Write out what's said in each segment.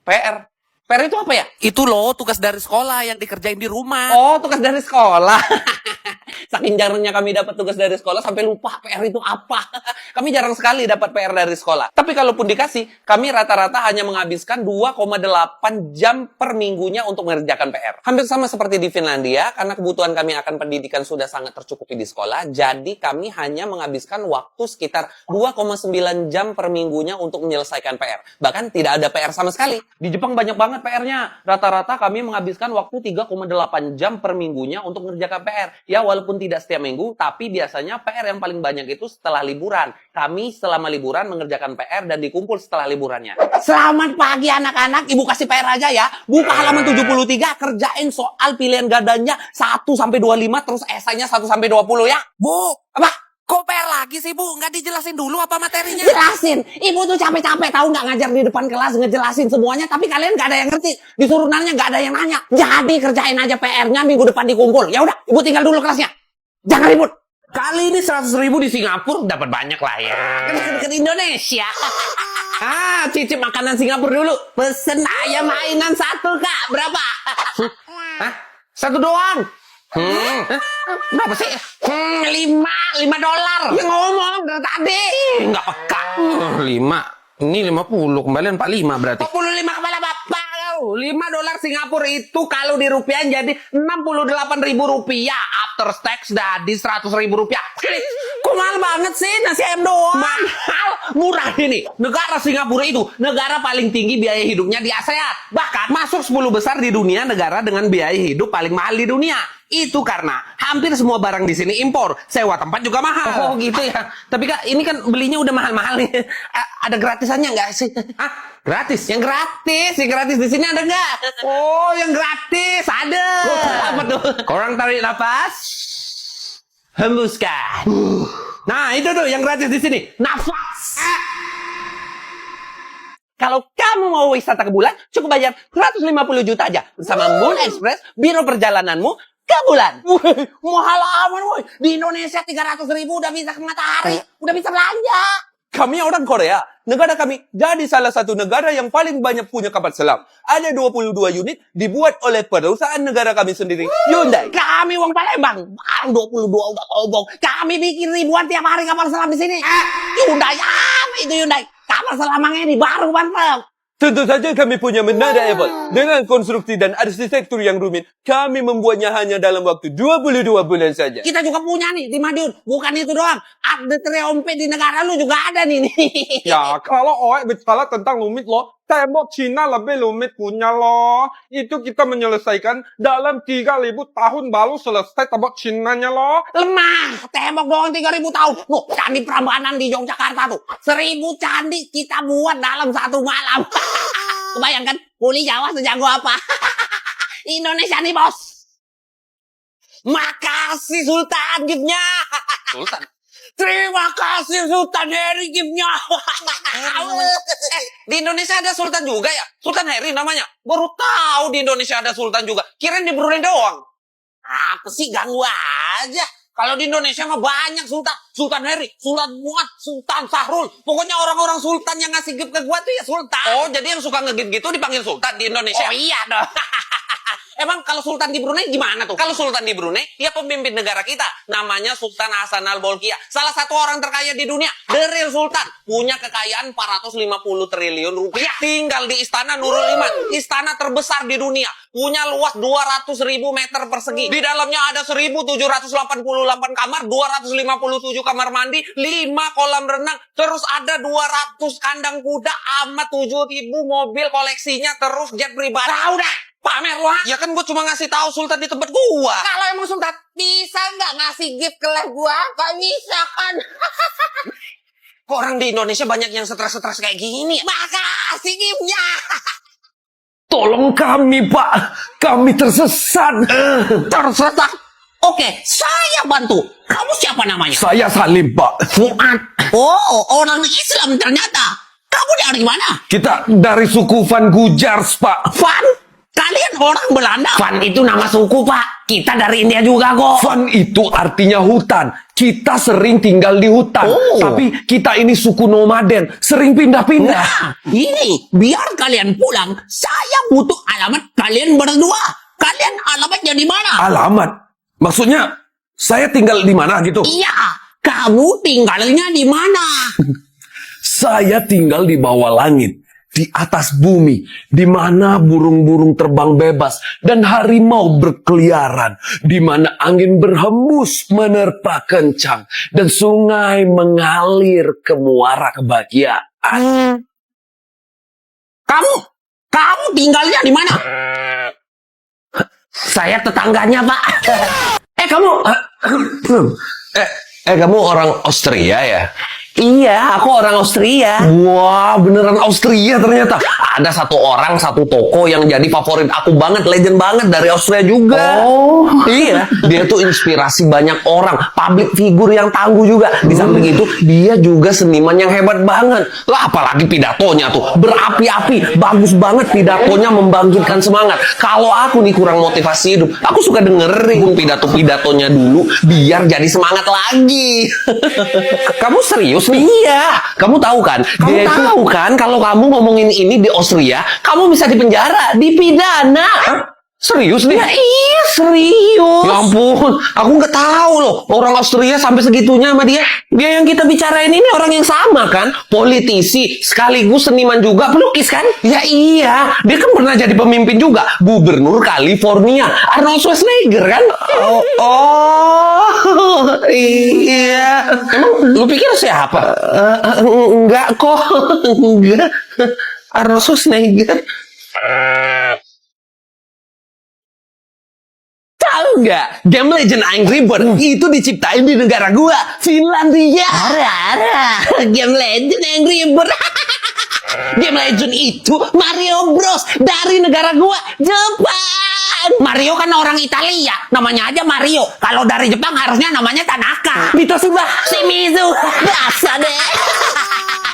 PR. PR itu apa ya? Itu loh tugas dari sekolah yang dikerjain di rumah. Oh, tugas dari sekolah. Saking jarangnya kami dapat tugas dari sekolah sampai lupa PR itu apa. Kami jarang sekali dapat PR dari sekolah. Tapi kalaupun dikasih, kami rata-rata hanya menghabiskan 2,8 jam per minggunya untuk mengerjakan PR. Hampir sama seperti di Finlandia, karena kebutuhan kami akan pendidikan sudah sangat tercukupi di sekolah, jadi kami hanya menghabiskan waktu sekitar 2,9 jam per minggunya untuk menyelesaikan PR. Bahkan tidak ada PR sama sekali. Di Jepang banyak banget PR-nya. Rata-rata kami menghabiskan waktu 3,8 jam per minggunya untuk mengerjakan PR. Ya, walaupun tidak setiap minggu, tapi biasanya PR yang paling banyak itu setelah liburan. Kami selama liburan mengerjakan PR dan dikumpul setelah liburannya. Selamat pagi anak-anak, Ibu kasih PR aja ya. Buka halaman 73, kerjain soal pilihan gadanya 1-25, terus esainya 1-20 ya. Bu, Apa? kok PR lagi sih, Bu? Nggak dijelasin dulu apa materinya? Jelasin. Ibu tuh capek-capek tahu nggak ngajar di depan kelas, ngejelasin semuanya, tapi kalian nggak ada yang ngerti. Disuruh nanya nggak ada yang nanya. Jadi kerjain aja PR-nya, minggu depan dikumpul. Ya udah, Ibu tinggal dulu kelasnya. Jangan ribut. Kali ini 100.000 di Singapura dapat banyak lah ya. Kan ke Indonesia. Cicip makanan Singapura dulu. Pesen ayam mainan 1, Kak. Berapa? Hah? 1 doang. Berapa sih? 5 dolar. Ya ngomong dari tadi. Nggak peka. 5. Ini 50. Kembalian 45 berarti. 45 kepala bapak. 5 dolar Singapura itu kalau dirupiahin jadi 68.000 rupiah. After tax jadi 100.000 rupiah. Kok mahal banget sih nasi ayam doang? Mahal, murah ini. Negara Singapura itu negara paling tinggi biaya hidupnya di ASEAN. Bahkan masuk 10 besar di dunia negara dengan biaya hidup paling mahal di dunia. Itu karena hampir semua barang di sini impor. Sewa tempat juga mahal. Oh gitu ya. Tapi Kak, ini kan belinya udah mahal-mahal nih. Ada gratisannya nggak sih? Hah? Gratis? Yang gratis di sini ada nggak? Oh, yang gratis ada. Apa tuh? Korang tarik nafas, hembuskan. Nah, itu tuh yang gratis di sini. Nafas. Kalau kamu mau wisata ke bulan, cukup bayar 150 juta aja bersama Moon Express, biro perjalananmu ke bulan. Wih, mahal amat, woy. Di Indonesia 300.000 udah bisa ke matahari, udah bisa belanja. Kami orang Korea, negara kami jadi salah satu negara yang paling banyak punya kapal selam. Ada 22 unit dibuat oleh perusahaan negara kami sendiri, Hyundai. Kami uang Palembang, barang 22 udah tobong. Kami bikin ribuan tiap hari kapal selam di sini. Hyundai, apa itu Hyundai? Kapal selamangnya ini baru mantap. Tentu saja kami punya menara Eiffel. Dengan konstruksi dan arsitektur yang rumit, kami membuatnya hanya dalam waktu 22 bulan saja. Kita juga punya nih di Madiun. Bukan itu doang. Ada Triompe di negara lu juga ada nih. Ya, kalau Oek bicara tentang rumit loh, tembok Cina lebih rumit punya loh. Itu kita menyelesaikan dalam 3.000 tahun baru selesai tembok Cinanya loh. Lemah. Tembok doang 3.000 tahun. Loh, candi Prambanan di Yogyakarta tuh. 1.000 candi kita buat dalam 1 malam. Kebayangkan, kuli Jawa sejago apa? Indonesia nih, bos. Makasih Sultan gift-nya. Sultan? Terima kasih Sultan Harry gift-nya. Di Indonesia ada Sultan juga ya? Sultan Harry namanya? Baru tahu di Indonesia ada Sultan juga. Kirain di Brunei doang. Apa sih, ganggu aja. Kalau di Indonesia mah banyak Sultan. Sultan Harry, Sultan Muat, Sultan Sahrul. Pokoknya orang-orang Sultan yang ngasih gift ke gua tuh ya Sultan. Oh, jadi yang suka nge-gift gitu dipanggil Sultan di Indonesia? Oh iya dong. Emang kalau Sultan di Brunei gimana tuh? Kalau Sultan di Brunei, ya pemimpin negara kita. Namanya Sultan Hasan Al-Bolkiah. Salah satu orang terkaya di dunia. The real Sultan. Punya kekayaan 450 triliun rupiah. Tinggal di Istana Nurul Iman. Istana terbesar di dunia. Punya luas 200.000 meter persegi. Di dalamnya ada 1.788 kamar, 257 kamar mandi, 5 kolam renang. Terus ada 200 kandang kuda, sama 7.000 mobil koleksinya. Terus jet pribadi. Nah, udah. Pamer wah. Ya kan gue cuma ngasih tahu Sultan di tempat gua. Kalau emang Sultan bisa nggak ngasih gift ke lab gua? Gak bisa kan? Kok orang di Indonesia banyak yang stres-stres kayak gini? Makasih giftnya. Tolong kami Pak, kami tersesat. Tersesat? Oke, saya bantu. Kamu siapa namanya? Saya Salim Pak. Fuad. Oh, orang Islam ternyata. Kamu dari mana? Kita dari suku Van Gujars Pak. Van? Kalian orang Belanda? Van itu nama suku, Pak. Kita dari India juga kok. Van itu artinya hutan. Kita sering tinggal di hutan. Oh. Tapi kita ini suku nomaden. Sering pindah-pindah. Nah, ini biar kalian pulang, saya butuh alamat kalian berdua. Kalian alamatnya di mana? Alamat? Maksudnya, saya tinggal di mana gitu? Iya, kamu tinggalnya di mana? Saya tinggal di bawah langit. Di atas bumi, di mana burung-burung terbang bebas dan harimau berkeliaran, di mana angin berhembus menerpa kencang dan sungai mengalir ke muara kebahagiaan. Kamu tinggalnya di mana? Saya tetangganya, Pak. Kamu orang Austria ya? Iya, aku orang Austria. Wah, beneran Austria ternyata. Ada satu orang, satu toko yang jadi favorit aku banget, legend banget dari Austria juga. Oh. Iya, dia tuh inspirasi banyak orang, public figure yang tangguh juga. Di samping itu, dia juga seniman yang hebat banget. Lah, apalagi pidatonya tuh, berapi-api, bagus banget pidatonya, membangkitkan semangat. Kalau aku nih kurang motivasi hidup, aku suka dengerin pidato-pidatonya dulu, biar jadi semangat lagi. Kamu serius nih? Iya, kamu tahu kan? Kamu tahu kan kalau kamu ngomongin ini di Austria, kamu bisa dipenjara, dipidana. Serius nih? Ya iya, serius. Ya ampun, aku nggak tahu loh orang Austria sampai segitunya sama dia. Dia yang kita bicarain ini orang yang sama kan? Politisi, sekaligus seniman juga, pelukis kan? Ya iya, dia kan pernah jadi pemimpin juga, gubernur California, Arnold Schwarzenegger kan? Iya. Emang lu pikir siapa? Enggak kok, enggak. Arnold Schwarzenegger. Tahu nggak? Game Legend Angry Bird itu diciptain di negara gua, Finlandia. Game Legend Angry Bird. Game Legend itu Mario Bros dari negara gua, Jepang. Mario kan orang Italia, namanya aja Mario. Kalau dari Jepang harusnya namanya Tanaka. Mitsubishi. Shimizu. Biasa deh.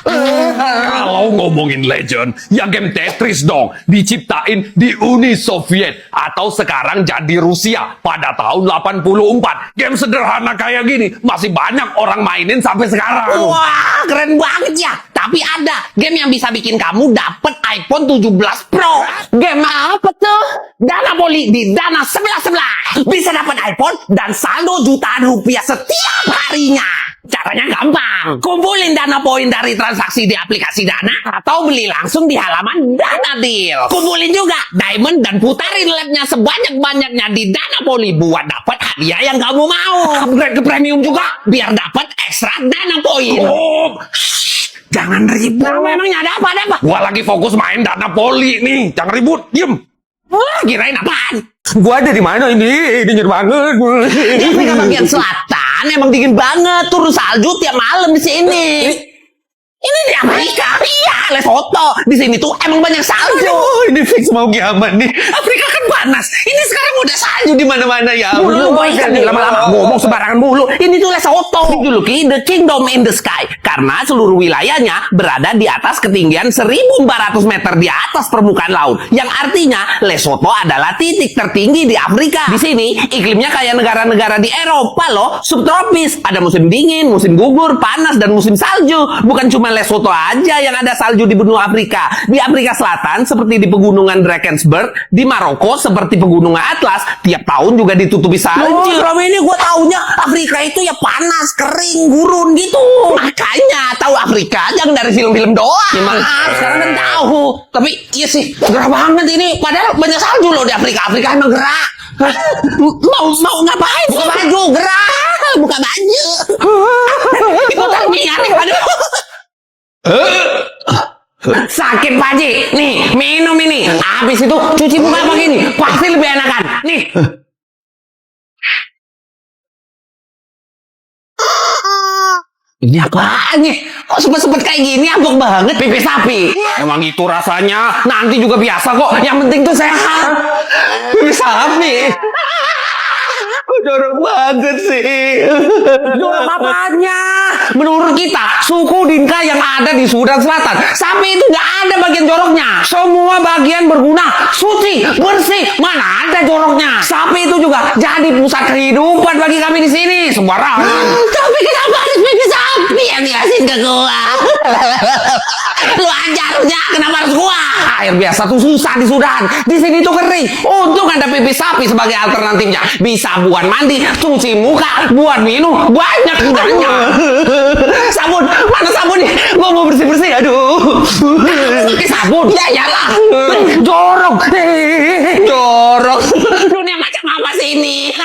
Kalau ngomongin legend, ya game Tetris dong, diciptain di Uni Soviet atau sekarang jadi Rusia pada tahun 84. Game sederhana kayak gini masih banyak orang mainin sampai sekarang. Wah, keren banget ya. Tapi ada game yang bisa bikin kamu dapet iPhone 17 Pro. Game apa tuh? Dana Poli di Dana 1111. Bisa dapat iPhone dan saldo jutaan rupiah setiap harinya. Caranya gampang. Kumpulin dana poin dari transaksi di aplikasi Dana atau beli langsung di halaman Dana Deal. Kumpulin juga diamond dan putarin labnya sebanyak-banyaknya di Dana Poli buat dapat hadiah yang kamu mau. Upgrade ke premium juga biar dapat ekstra dana poin. Oh, Jangan ribut. Nah, memangnya ada apa? gua lagi fokus main Dana Poli nih. Jangan ribut, diem. Wah, kirain apaan? Gua ada di mana ini? Dingin banget. Di Afrika bagian selatan emang dingin banget, turun salju tiap malam di sini. Ini di Amerika, iya, Lesotho. Di sini tuh emang banyak salju. Oh, ini fix mau kiamat nih. Afrika kan panas. Ini sekarang udah salju di mana-mana ya. Mulu boy kan lama-lama ngomong sembarangan mulu. Ini tuh Lesotho. Dijuluki The Kingdom in the Sky karena seluruh wilayahnya berada di atas ketinggian 1.400 meter di atas permukaan laut. Yang artinya Lesotho adalah titik tertinggi di Afrika. Di sini iklimnya kayak negara-negara di Eropa loh, subtropis. Ada musim dingin, musim gugur, panas dan musim salju. Bukan cuma Lesotho aja yang ada salju di benua Afrika. Di Afrika Selatan seperti di pegunungan Drakensberg, di Maroko seperti pegunungan Atlas, tiap tahun juga ditutupi salju. Selama ini gue taunya Afrika itu ya panas, kering, gurun gitu. Makanya tahu Afrika jangan dari film-film doang. Ya maaf, sekarang kan tahu. Tapi iya sih, gerah banget ini. Padahal banyak salju loh di Afrika. Afrika emang gerah. Mau ngapain? Buka baju, gerah. Buka baju. Ikutan niat. Aduh. Sakit Pak Haji. Nih, minum ini. Habis itu cuci muka pakai ini. Pasti lebih enakan. Nih. Ini apaan nih? Kok sempet-sempet kayak gini abok banget pipis sapi? Emang itu rasanya. Nanti juga biasa kok. Yang penting tuh sehat. Pipis sapi. Kok jorok banget sih? Jorok apanya? Menurut kita, suku Dinka yang ada di Sudan Selatan, sapi itu nggak ada bagian joroknya. Semua bagian berguna, suci, bersih, mana ada joroknya. Sapi itu juga jadi pusat kehidupan bagi kami di sini. Sembarangan. Tapi kenapa harus pipi sapi yang dikasih ke gua? Lu ajarnya kenapa harus gua? Air biasa tuh susah di Sudan. Di sini tuh kering. Untung ada pipi sapi sebagai alternatifnya. Bisa buat mandi, cuci muka, buat minum, banyak gunanya. Sabun, mana sabun nih? Gua mau bersih-bersih, aduh. Pakai sabun. Ya iyalah. Jorok. Jorok. Dunia macam apa sih ini?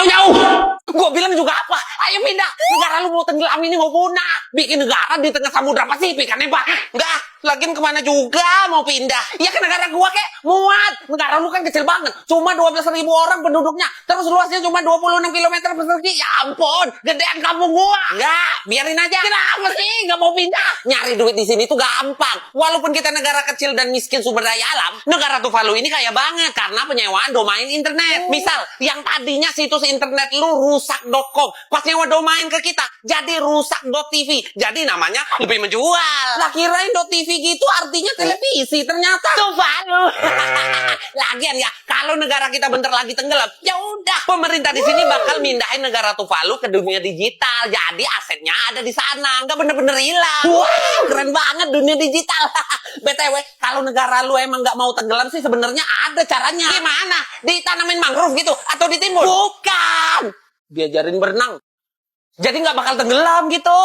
Jauh. Gua bilang juga apa? Ayo pindah. Negara lu mau tenggelam ini mau punah. Bikin negara di tengah samudra Pasifik kan hebat. Enggak, lagian kemana juga mau pindah. Ya ke negara gua kek muat. Negara lu kan kecil banget. Cuma 12.000 orang penduduknya. Terus luasnya cuma 26 km persegi. Ya ampun, gedean kampung gua. Enggak, biarin aja. Kenapa sih nggak mau pindah? Nyari duit di sini tuh gampang. Walaupun kita negara kecil dan miskin sumber daya alam, negara Tuvalu ini kaya banget karena penyewaan domain internet. Misal, yang tadinya situs internet lu rusak.com, pas nyewa domain ke kita jadi rusak.tv. Jadi namanya lebih menjual. Lah kirain .tv gitu artinya televisi, ternyata Tuvalu. Lagian ya, kalau negara kita bentar lagi tenggelam, ya udah pemerintah di sini bakal mindahin negara Tuvalu ke dunia digital. Jadi asetnya ada di sana, nggak bener-bener hilang. Wow, keren banget dunia digital. BTW, kalau negara lu emang nggak mau tenggelam sih sebenarnya ada caranya. Gimana? Ditanamin mangrove gitu atau ditimbun? Bukan. Diajarin berenang. Jadi nggak bakal tenggelam gitu.